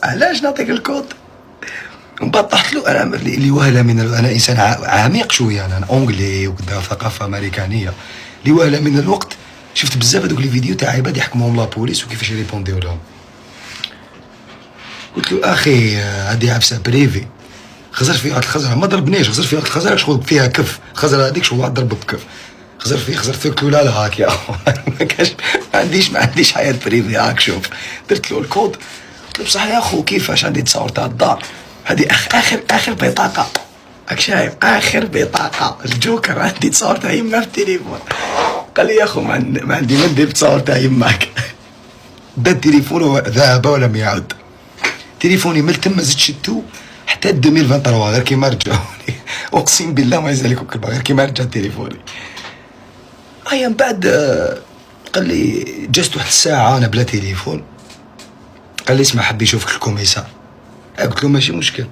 علاش نعطيك الكود؟ ومن بعد طحت له انا اللي وهله من انا انسان عميق شويه، انا اونجلي وكذا ثقافه امريكانيه. اللي وهله من الوقت شفت بزاف هذوك لي فيديو تاع عباد يحكموهم لا بوليس وكيفاش يريبونديو لهم. قلت له اخي هذه عفسه بريفي، خزر فيها الخزره ما ضربنيش، خزر فيها الخزره شغل فيها كف، الخزره هذيك شغل ضرب بكف، خزر فيه قلت له لا هاك يا اخو ما كاش ما عنديش حياه بريفي هاك شوف. درت له الكود قلت له بصح يا اخو كيفاش عندي تصاور تاع الدار هذه اخر بطاقه راك شايف اخر بطاقه الجوكر عندي تصاور تاع يما في التليفون. قال لي يا اخو ما عندي ما ندير تصاور تاع يماك. دا التليفون ذهب ولم يعد. تليفوني من تما زدت شدتو حتى 2023 غير كيما رجعوني اقسم بالله ما يزال لكم غير كيما رجع تليفوني. من بعد قال لي جلست واحد الساعه انا بلا تليفون. قال لي اسمع حبي يشوفك الكوميسار. قلت له ماشي مشكل،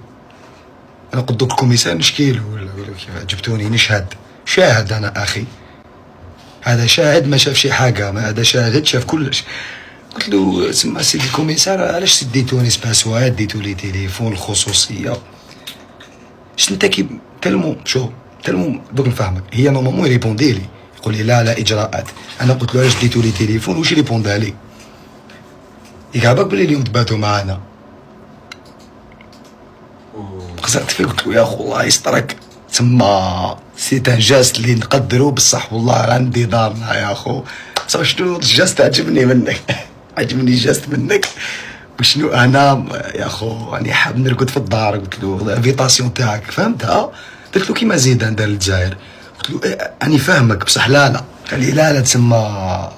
انا قدوك الكوميسار نشكيلو ولا كيف جبتوني نشهد. شاهد انا اخي، هذا شاهد ما شاف شي حاجه، هذا شاهد شاف كلش. قلت له سما سيدي الكوميسار علاش سديتوني سباسوات ديتو لي تليفون الخصوصيه شنو انت كي تلمو دوك نفهمك. هي نورمالمون يريبوندي لي يقول لي لا اجراءات. انا قلت له علاش ديتو لي تليفون واش يريبوندا لي؟ يقابك بلي اليوم تباتوا معانا. خسرت فيه قلت له يا اخو الله يسترك تما سيت ان جاست اللي نقدرو بصح والله عندي دارنا يا اخو. صافي شنو الجاست عجبني منك عجبني جاست منك. وشنو انا يا اخو راني حاب نرقد في الدار. قلت له الانفيتاسيون تاعك فهمتها. درت له كيما زيدان دار للجزائر. قلت له راني فاهمك بصح لا. قال لي لا تسمى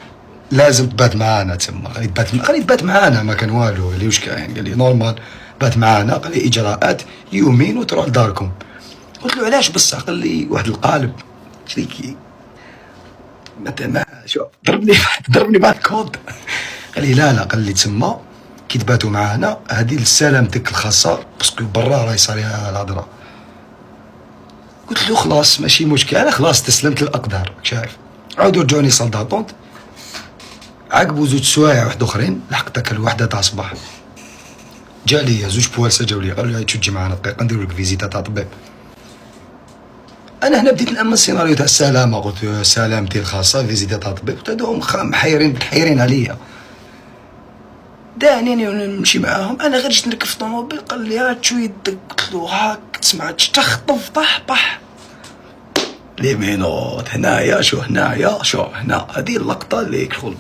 لازم تبات معانا تسمى. قال لي تبات معانا ما كان والو. قال لي واش كاين؟ قال لي نورمال بات معانا. قال لي اجراءات يومين وتروح لداركم. قلت له علاش بصح؟ قال لي واحد القالب شريكي ما شوف ضربني بعد كود. قال لي لا قال لي تسمى كي تباتوا معانا هذه لسلامتك الخاصه باسكو برا راهي صاريها الهضره. قلت له خلاص ماشي مشكل، انا خلاص تسلمت للاقدار شايف. عاودوا رجعوني صال داطونت. عقبوا زوج سوايع واحد اخرين لحقتك الوحده تاع الصباح. جا لي زوج بوالسه جاو لي قالوا لي تجي معنا دقيقه نديروا لك فيزيتا تاع طبيب. انا هنا بديت نامن السيناريو تاع السلامه. قلت سلامتي الخاصه فيزيتا تاع طبيب. قلت هادوهم محيرين عليا. دانيني نمشي معاهم. انا غير جيت نركب في الطوموبيل قال لي هات شويه يدك. قلت له هاك تسمع تخطف طح لي مينوت هنايا شو هنا هذه اللقطه اللي شغل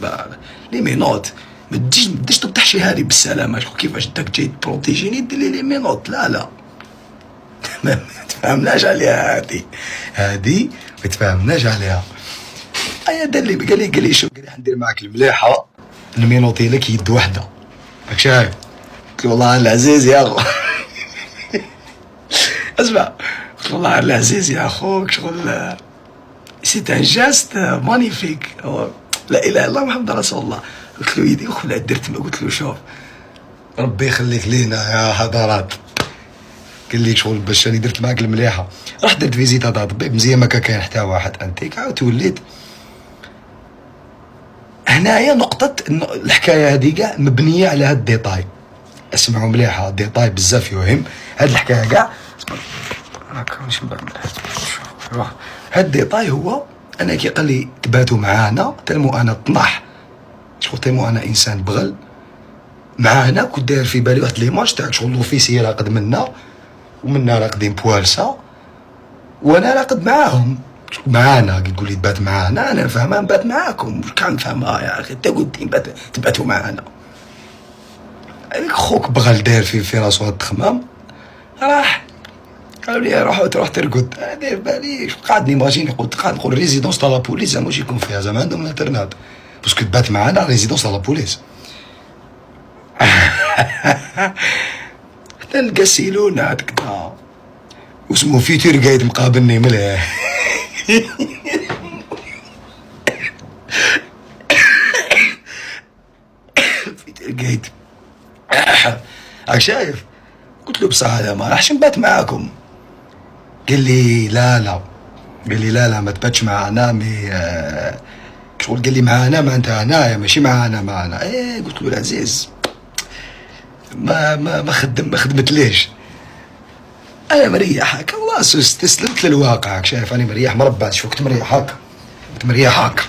لي مينوت ما تجيش تفتح شي هاري بالسلامه. شغل كيفاش داك جاي تبروتيجيني دير لي مينوت لا ما تفهمناش عليها هذه ما تفهمناش عليها. دار لي قال لي شو قال لي حندير معاك المليحه نمينوطي لك يد وحده راك شايف. قلت له والله العزيز يا اخو اسمع قلت له والله العزيز يا اخوك شغل سيت ان جاست مانيفيك لا اله الا الله محمد رسول الله. قلت له يدي اخو لا درت. قلت له شوف ربي يخليك لينا يا حضرات. قال لي شغل باش راني درت معاك المليحه. رحت درت فيزيتا تاع طبيب مزيان ما كان حتى واحد انتيك. عاود وليت هنايا نقطه الحكايه هذه كاع مبنيه على هاد الديتاي. اسمعوا مليحه الديتاي بزاف يهم. هاد الحكايه كاع هاكا واش نعمل. هاد الديتاي هو انا كي قال لي تباتوا معانا تلمو انا طمح شغل تلمو انا انسان بغل معانا. كنت داير في بالي واحد ليماج تاع شغل لوفيسي راقد منا ومنا راقدين بوالسا وانا راقد معاهم معانا. كي تقول لي تبات معانا انا نفهمها نبات معاكم واش كان نفهمها يا اخي. انت قلت تباتوا معانا هذيك خوك بغل داير في راسو هاد التخمام. قالوا لي روح ترقد. انا داير بالي قاعد نيماجيني قلت قاعد نقول ريزيدونس تاع لابوليس زعما واش يكون فيها زعما عندهم الانترنت باسكو تبات معانا ريزيدونس تاع لابوليس. حتى نلقى سيلون هذاك دا واسمو فيتور قايد مقابلني مليح. فيتور قايد راك شايف. قلت له بصح هذا ما راحش نبات معاكم. قال لي لا قال لي لا ما تباتش معنا مي شغل قال لي معنا معناتها هنايا ماشي معنا. قلت له العزيز ما خدمتليش. انا مريح هكا والله، استسلمت للواقع. شايف انا مريح، ما ربعتش، كنت مريح هكا، كنت مريح هكا.